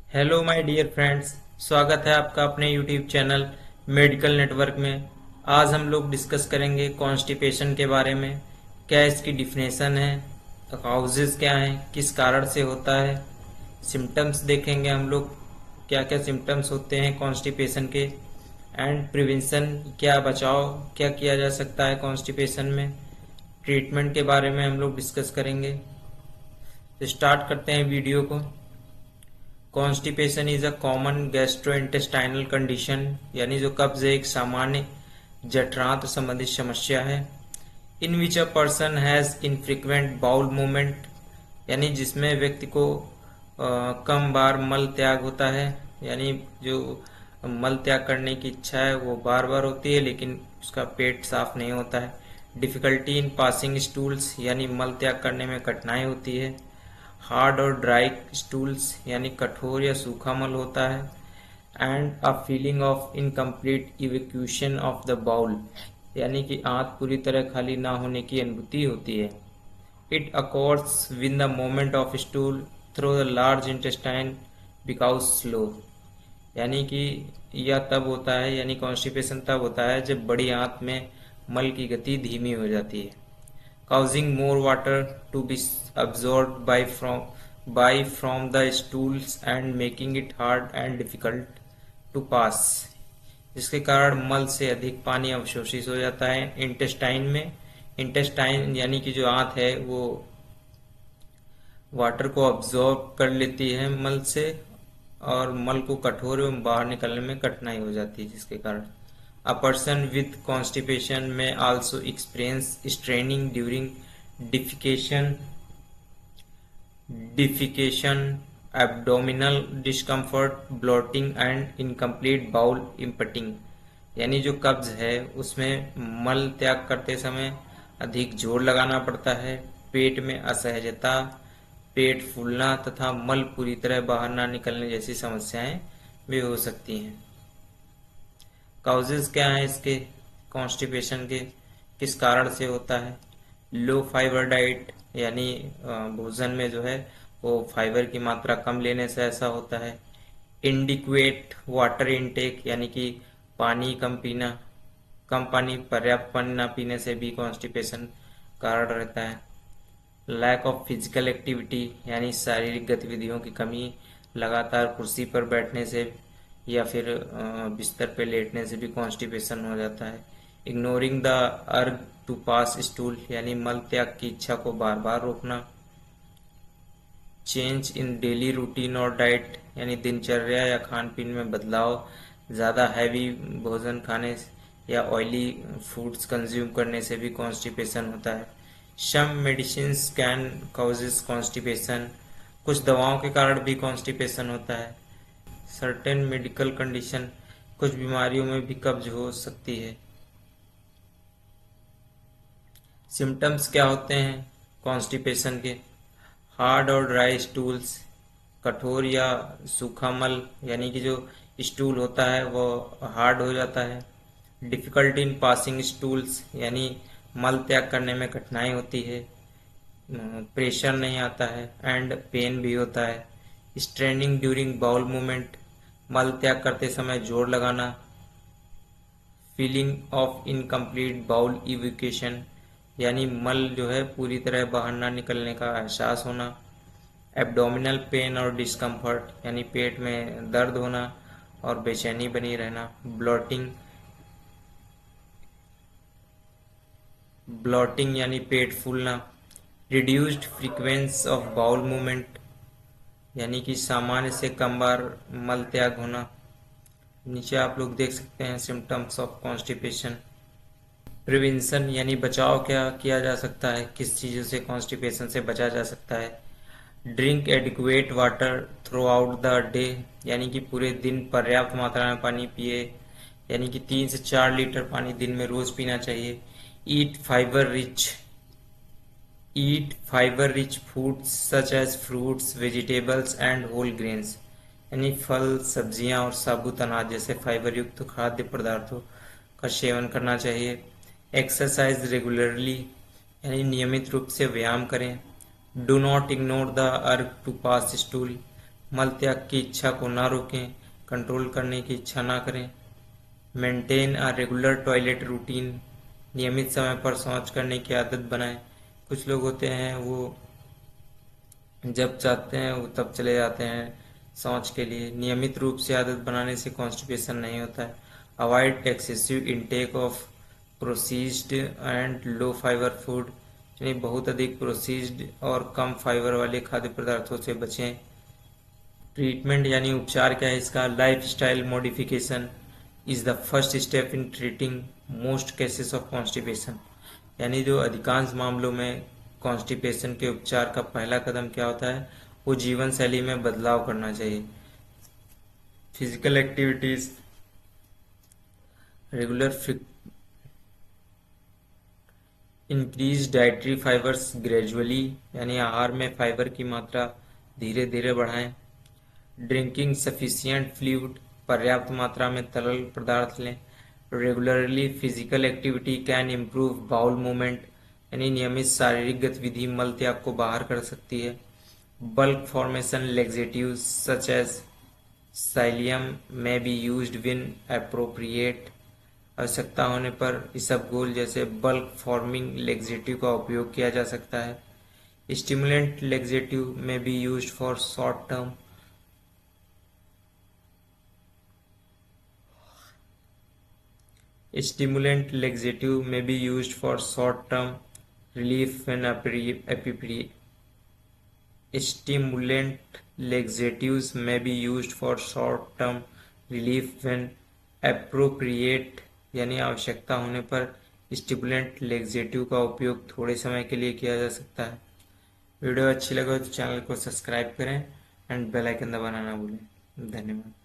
Hello my dear friends. स्वागत है आपका अपने यूट्यूब चैनल मेडिकल नेटवर्क में। आज हम लोग डिस्कस करेंगे कॉन्स्टिपेशन के बारे में। क्या इसकी डिफिनेशन है, काउजेज क्या हैं, किस कारण से होता है, सिम्टम्स देखेंगे हम लोग, क्या क्या सिम्टम्स होते हैं कॉन्स्टिपेशन के, एंड प्रिवेंशन, क्या बचाव क्या किया जा सकता है कॉन्स्टिपेशन में, ट्रीटमेंट के बारे में हम लोग डिस्कस करेंगे। तो स्टार्ट करते हैं वीडियो को। Constipation is a common gastrointestinal condition, यानी जो कब्ज एक सामान्य जठरांत्र संबंधित समस्या है। In which a person has infrequent bowel movement, यानी जिसमें व्यक्ति को कम बार मल त्याग होता है, यानी जो मल त्याग करने की इच्छा है वो बार बार होती है लेकिन उसका पेट साफ नहीं होता है। डिफिकल्टी इन पासिंग स्टूल्स, यानी मल त्याग करने में कठिनाई होती है। हार्ड और ड्राई स्टूल्स, यानी कठोर या सूखा मल होता है। And a feeling of incomplete evacuation of the bowel, यानी कि आंत पूरी तरह खाली ना होने की अनुभूति होती है। It accords win the moment of stool through the large intestine because slow, यानी कि यह तब होता है, यानी कॉन्स्टिपेशन तब होता है जब बड़ी आंत में मल की गति धीमी हो जाती है। causing more water to be absorbed by from the stools and making it hard and difficult to pass, जिसके कारण मल से अधिक पानी अवशोषित हो जाता है इंटेस्टाइन में। इंटेस्टाइन यानी कि जो आंत है वो वाटर को अब्जॉर्ब कर लेती है मल से, और मल को कठोर एवं बाहर निकलने में कठिनाई हो जाती है, जिसके कारण अ पर्सन विथ कॉन्स्टिपेशन में also experience straining during defecation defecation abdominal discomfort, bloating and incomplete bowel emptying, यानी जो कब्ज है उसमें मल त्याग करते समय अधिक जोर लगाना पड़ता है, पेट में असहजता, पेट फूलना तथा मल पूरी तरह बाहर ना निकलने जैसी समस्याएं भी हो सकती हैं। काउजेज क्या हैं इसके कॉन्स्टिपेशन के, किस कारण से होता है। लो फाइबर डाइट, यानी भोजन में जो है वो फाइबर की मात्रा कम लेने से ऐसा होता है। इनडिक्वेट वाटर इनटेक, यानी कि पानी कम पीना, कम पानी, पर्याप्त पानी ना पीने से भी कॉन्स्टिपेशन कारण रहता है। लैक ऑफ फिजिकल एक्टिविटी, यानी शारीरिक गतिविधियों की कमी, लगातार कुर्सी पर बैठने से या फिर बिस्तर पर लेटने से भी कॉन्स्टिपेशन हो जाता है। इग्नोरिंग द अर्ग टू पास स्टूल, यानी मल त्याग की इच्छा को बार बार रोकना। चेंज इन डेली रूटीन और डाइट, यानी दिनचर्या या खान पीन में बदलाव, ज़्यादा हैवी भोजन खाने या ऑयली फूड्स कंज्यूम करने से भी कॉन्स्टिपेशन होता है। सम मेडिसिन्स कैन कॉजेज कॉन्स्टिपेशन, कुछ दवाओं के कारण भी कॉन्स्टिपेशन होता है। सर्टेन मेडिकल कंडीशन, कुछ बीमारियों में भी कब्ज हो सकती है। सिम्टम्स क्या होते हैं कॉन्स्टिपेशन के। हार्ड और ड्राई स्टूल्स, कठोर या सूखा मल, यानी कि जो स्टूल होता है वो हार्ड हो जाता है। डिफिकल्टी इन पासिंग स्टूल्स, यानी मल त्याग करने में कठिनाई होती है, प्रेशर नहीं आता है, एंड पेन भी होता है। स्ट्रेनिंग ड्यूरिंग बाउल मूवमेंट, मल त्याग करते समय जोर लगाना। Feeling of incomplete bowel evacuation, यानी मल जो है पूरी तरह बाहर ना निकलने का एहसास होना। एब्डोमिनल पेन और डिस्कम्फर्ट, यानी पेट में दर्द होना और बेचैनी बनी रहना। ब्लोटिंग, ब्लोटिंग यानी पेट फूलना। Reduced frequency of bowl movement, यानी कि सामान्य से कम बार मल त्याग होना। नीचे आप लोग देख सकते हैं सिम्टम्स ऑफ कॉन्स्टिपेशन। प्रिवेंशन, यानी बचाव क्या किया जा सकता है, किस चीज़ों से कॉन्स्टिपेशन से बचा जा सकता है। Drink adequate water through out the day, यानी कि पूरे दिन पर्याप्त मात्रा में पानी पिए, यानी कि 3 से 4 लीटर पानी दिन में रोज पीना चाहिए। Eat fibre rich eat fibre rich foods such as fruits, vegetables and whole grains, यानी फल, सब्जियां और साबुत अनाज जैसे फाइबर युक्त खाद्य पदार्थों का सेवन करना चाहिए। एक्सरसाइज रेगुलरली, यानी नियमित रूप से व्यायाम करें। डू नॉट इग्नोर द अर्ग टू पास स्टूल, मल त्याग की इच्छा को ना रोकें, कंट्रोल करने की इच्छा ना करें। Maintain a regular toilet routine, नियमित समय पर शौच करने की आदत बनाएं। कुछ लोग होते हैं वो जब चाहते हैं वो तब चले जाते हैं शौच के लिए। नियमित रूप से आदत बनाने से कॉन्स्टिपेशन नहीं होता है। Avoid excessive intake of processed and low fibre food, यानी बहुत अधिक प्रोसीज्ड और कम फाइबर वाले खाद्य पदार्थों से बचें। ट्रीटमेंट यानी उपचार क्या है इसका? Life style modification is the first step in treating most cases of constipation, यानी जो अधिकांश मामलों में कॉन्स्टिपेशन के उपचार का पहला कदम क्या होता है? वो जीवन शैली में बदलाव करना चाहिए। Physical activities, regular increase dietary fibres gradually, यानी आहार में फाइबर की मात्रा धीरे धीरे बढ़ाएं। ड्रिंकिंग सफिशिएंट फ्लूइड, पर्याप्त मात्रा में तरल पदार्थ लें। Regularly physical activity can improve bowl movement, यानी नियमित शारीरिक गतिविधि मल त्याग को बाहर कर सकती है। Bulk formation laxatives such as psyllium may be used when appropriate, आवश्यकता होने पर इसबगोल जैसे बल्क फॉर्मिंग लेक्सेटिव का उपयोग किया जा सकता है। स्टिमुलेंट लेक्सेटिव में be used for short term Stimulant laxative may be used for short-term relief when appropriate. Stimulant laxatives may be used for short-term relief when appropriate, यानी आवश्यकता होने पर स्टिमुलेंट लेक्सेटिव का उपयोग थोड़े समय के लिए किया जा सकता है। वीडियो अच्छी लगे तो चैनल को सब्सक्राइब करें एंड बेल आइकन दबाना ना भूलें। धन्यवाद।